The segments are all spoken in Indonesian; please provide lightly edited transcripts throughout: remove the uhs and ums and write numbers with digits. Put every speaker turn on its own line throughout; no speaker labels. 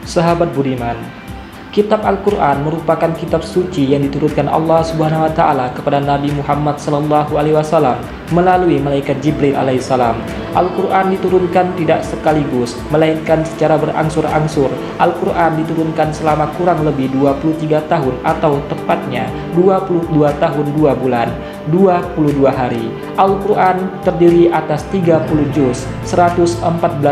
Sahabat budiman, kitab Al-Quran merupakan kitab suci yang diturunkan Allah Subhanahu wa Ta'ala kepada Nabi Muhammad SAW melalui malaikat Jibril alaihissalam. Al-Quran diturunkan tidak sekaligus, melainkan secara berangsur-angsur. Al-Quran diturunkan selama kurang lebih 23 tahun atau tepatnya 22 tahun 2 bulan, 22 hari. Al-Quran terdiri atas 30 juz, 114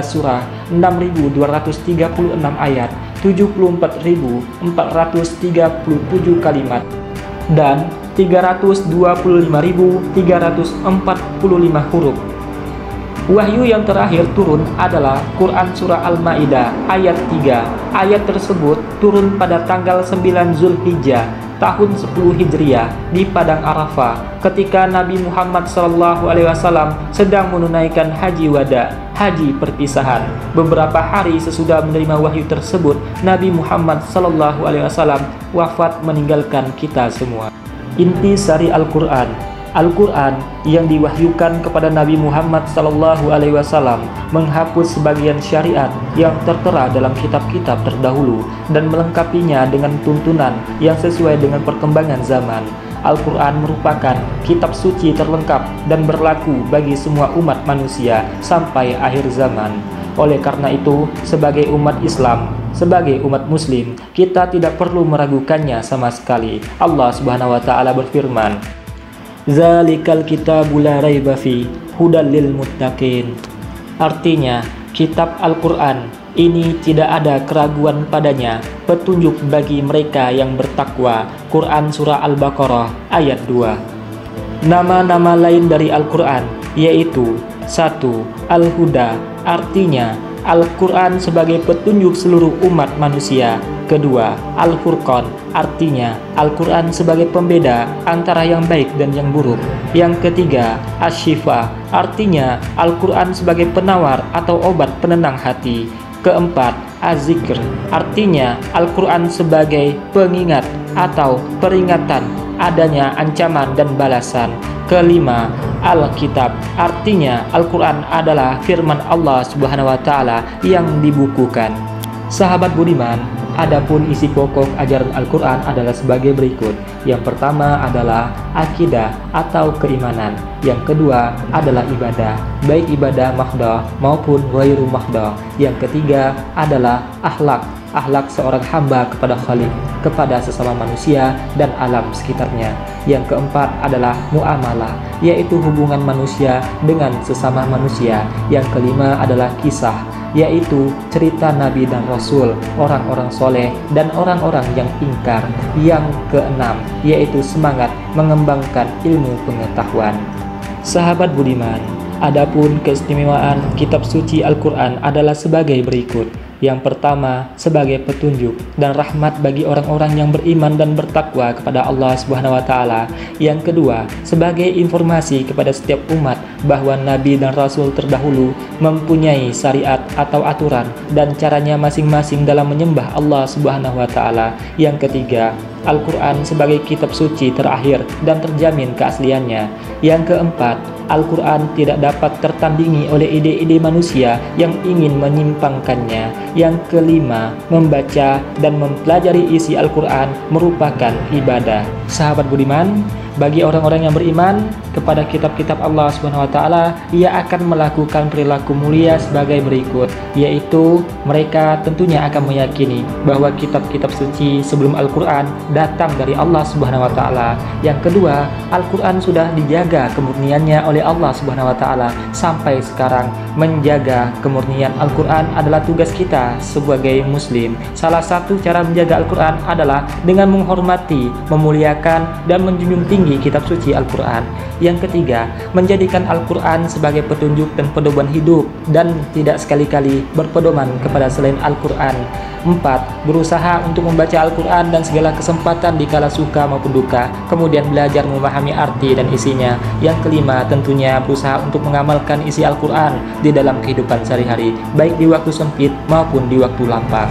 surah, 6.236 ayat, 74.437 kalimat, dan 325.345 huruf. Wahyu yang terakhir turun adalah Quran Surah Al-Ma'idah ayat 3. Ayat tersebut turun pada tanggal 9 Zulhijjah tahun 10 Hijriah di Padang Arafah ketika Nabi Muhammad SAW sedang menunaikan haji wada, haji perpisahan. Beberapa hari sesudah menerima wahyu tersebut, Nabi Muhammad SAW wafat meninggalkan kita semua. Inti sari Al-Quran. Al-Quran yang diwahyukan kepada Nabi Muhammad SAW menghapus sebagian syariat yang tertera dalam kitab-kitab terdahulu dan melengkapinya dengan tuntunan yang sesuai dengan perkembangan zaman. Al-Quran merupakan kitab suci terlengkap dan berlaku bagi semua umat manusia sampai akhir zaman. Oleh karena itu, sebagai umat Islam, sebagai umat muslim, kita tidak perlu meragukannya sama sekali. Allah Subhanahu wa Ta'ala berfirman, "Zalikal kitabu la raiba fi hudal lil muttaqin." Artinya, kitab Al-Quran ini tidak ada keraguan padanya, petunjuk bagi mereka yang bertakwa. Quran Surah Al-Baqarah ayat 2. Nama-nama lain dari Al-Quran yaitu 1. Al-Huda, artinya Al-Quran sebagai petunjuk seluruh umat manusia. Kedua, Al-Furqan, artinya Al-Quran sebagai pembeda antara yang baik dan yang buruk. Yang ketiga, Asy-Syifa, artinya Al-Quran sebagai penawar atau obat penenang hati. Keempat, Az-Zikr, artinya Al-Quran sebagai pengingat atau peringatan adanya ancaman dan balasan. Kelima, Al-Kitab, artinya Al-Quran adalah firman Allah Subhanahu wa Ta'ala yang dibukukan. Sahabat budiman, adapun isi pokok ajaran Al-Quran adalah sebagai berikut. Yang pertama adalah akidah atau keimanan. Yang kedua adalah ibadah, baik ibadah mahdoh maupun ghairu mahdoh. Yang ketiga adalah akhlak, akhlak seorang hamba kepada Khalik, kepada sesama manusia dan alam sekitarnya. Yang keempat adalah muamalah, yaitu hubungan manusia dengan sesama manusia. Yang kelima adalah kisah, yaitu cerita Nabi dan Rasul, orang-orang soleh dan orang-orang yang ingkar. Yang keenam yaitu semangat mengembangkan ilmu pengetahuan. Sahabat budiman, adapun keistimewaan kitab suci Al-Quran adalah sebagai berikut. Yang pertama, sebagai petunjuk dan rahmat bagi orang-orang yang beriman dan bertakwa kepada Allah Subhanahu wa Ta'ala. Yang kedua, sebagai informasi kepada setiap umat bahwa Nabi dan Rasul terdahulu mempunyai syariat atau aturan dan caranya masing-masing dalam menyembah Allah Subhanahu wa Ta'ala. Yang ketiga, Al-Quran sebagai kitab suci terakhir dan terjamin keasliannya. Yang keempat, Al-Quran tidak dapat tertandingi oleh ide-ide manusia yang ingin menyimpangkannya. Yang kelima, membaca dan mempelajari isi Al-Quran merupakan ibadah. Sahabat budiman, bagi orang-orang yang beriman kepada kitab-kitab Allah Subhanahu wa Ta'ala, ia akan melakukan perilaku mulia sebagai berikut, yaitu mereka tentunya akan meyakini bahwa kitab-kitab suci sebelum Al-Quran datang dari Allah Subhanahu wa Ta'ala. Yang kedua, Al-Quran sudah dijaga kemurniannya oleh Allah Subhanahu wa Ta'ala sampai sekarang. Menjaga kemurnian Al-Quran adalah tugas kita sebagai muslim. Salah satu cara menjaga Al-Quran adalah dengan menghormati, memuliakan, dan menjunjung tinggi kitab suci Al-Quran. Yang ketiga, menjadikan Al-Quran sebagai petunjuk dan pedoman hidup dan tidak sekali-kali berpedoman kepada selain Al-Quran. 4. Berusaha untuk membaca Al-Quran dan segala kesempatan di kala suka maupun duka, kemudian belajar memahami arti dan isinya. Yang kelima, tentunya berusaha untuk mengamalkan isi Al-Quran di dalam kehidupan sehari-hari, baik di waktu sempit maupun di waktu lapang.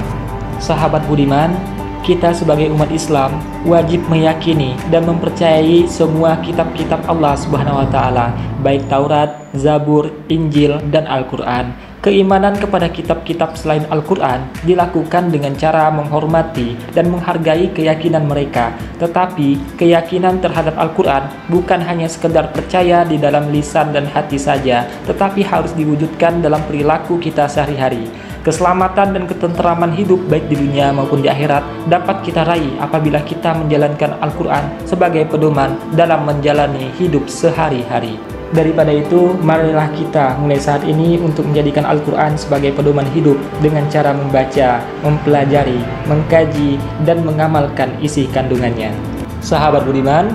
Sahabat budiman, kita sebagai umat Islam wajib meyakini dan mempercayai semua kitab-kitab Allah Subhanahu wa Ta'ala, baik Taurat, Zabur, Injil, dan Al-Quran. Keimanan kepada kitab-kitab selain Al-Quran dilakukan dengan cara menghormati dan menghargai keyakinan mereka. Tetapi, keyakinan terhadap Al-Quran bukan hanya sekedar percaya di dalam lisan dan hati saja, tetapi harus diwujudkan dalam perilaku kita sehari-hari. Keselamatan dan ketenteraman hidup baik di dunia maupun di akhirat dapat kita raih apabila kita menjalankan Al-Quran sebagai pedoman dalam menjalani hidup sehari-hari. Daripada itu, marilah kita mulai saat ini untuk menjadikan Al-Quran sebagai pedoman hidup dengan cara membaca, mempelajari, mengkaji, dan mengamalkan isi kandungannya. Sahabat budiman,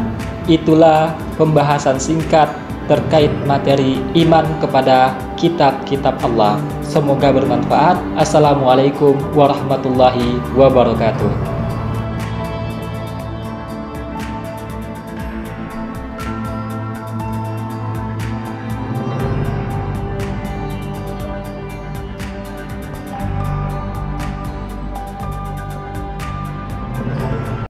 itulah pembahasan singkat terkait materi iman kepada kitab-kitab Allah. Semoga bermanfaat. Assalamualaikum warahmatullahi wabarakatuh.